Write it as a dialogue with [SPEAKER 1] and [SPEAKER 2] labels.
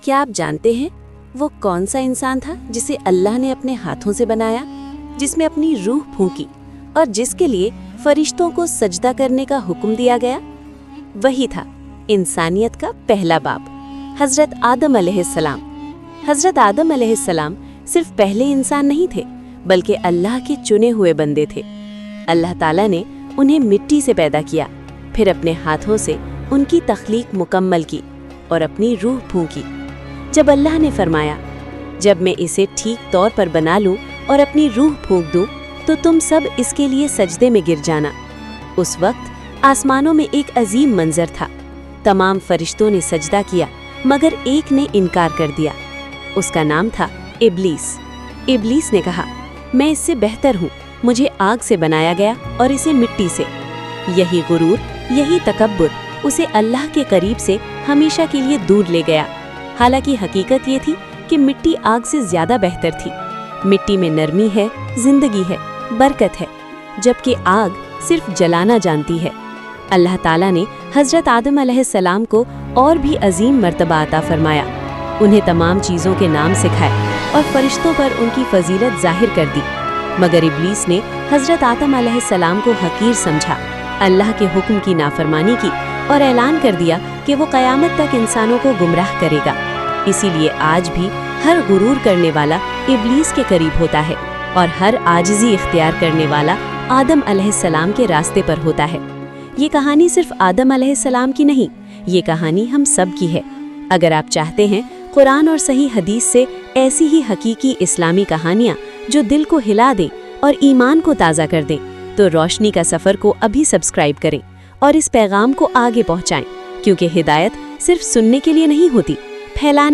[SPEAKER 1] کیا آپ جانتے ہیں وہ کون سا انسان تھا جسے اللہ نے اپنے ہاتھوں سے بنایا، جس میں اپنی روح پھونکی اور جس کے لیے فرشتوں کو سجدہ کرنے کا حکم دیا گیا؟ وہی تھا انسانیت کا پہلا باپ، حضرت آدم علیہ السلام۔ حضرت آدم علیہ السلام صرف پہلے انسان نہیں تھے بلکہ اللہ کے چنے ہوئے بندے تھے۔ اللہ تعالیٰ نے انہیں مٹی سے پیدا کیا، پھر اپنے ہاتھوں سے ان کی تخلیق مکمل کی اور اپنی روح پھونکی۔ جب اللہ نے فرمایا، جب میں اسے ٹھیک طور پر بنا لوں اور اپنی روح پھونک دوں تو تم سب اس کے لیے سجدے میں گر جانا، اس وقت آسمانوں میں ایک عظیم منظر تھا۔ تمام فرشتوں نے سجدہ کیا مگر ایک نے انکار کر دیا، اس کا نام تھا ابلیس۔ ابلیس نے کہا، میں اس سے بہتر ہوں، مجھے آگ سے بنایا گیا اور اسے مٹی سے۔ یہی غرور، یہی تکبر اسے اللہ کے قریب سے ہمیشہ کے لیے دور لے گیا۔ حالانکہ حقیقت یہ تھی کہ مٹی آگ سے زیادہ بہتر تھی۔ مٹی میں نرمی ہے، زندگی ہے، برکت ہے، جبکہ آگ صرف جلانا جانتی ہے۔ اللہ تعالیٰ نے حضرت آدم علیہ السلام کو اور بھی عظیم مرتبہ عطا فرمایا، انہیں تمام چیزوں کے نام سکھائے اور فرشتوں پر ان کی فضیلت ظاہر کر دی، مگر ابلیس نے حضرت آدم علیہ السلام کو حقیر سمجھا، اللہ کے حکم کی نافرمانی کی اور اعلان کر دیا کہ وہ قیامت تک انسانوں کو گمراہ کرے گا۔ اسی لیے آج بھی ہر غرور کرنے والا ابلیس کے قریب ہوتا ہے اور ہر عاجزی اختیار کرنے والا آدم علیہ السلام کے راستے پر ہوتا ہے۔ یہ کہانی صرف آدم علیہ السلام کی نہیں، یہ کہانی ہم سب کی ہے۔ اگر آپ چاہتے ہیں قرآن اور صحیح حدیث سے ایسی ہی حقیقی اسلامی کہانیاں جو دل کو ہلا دیں اور ایمان کو تازہ کر دیں، تو روشنی کا سفر کو ابھی سبسکرائب کریں اور اس پیغام کو آگے پہنچائیں، کیونکہ ہدایت صرف سننے کے لیے نہیں ہوتی، پھیلانے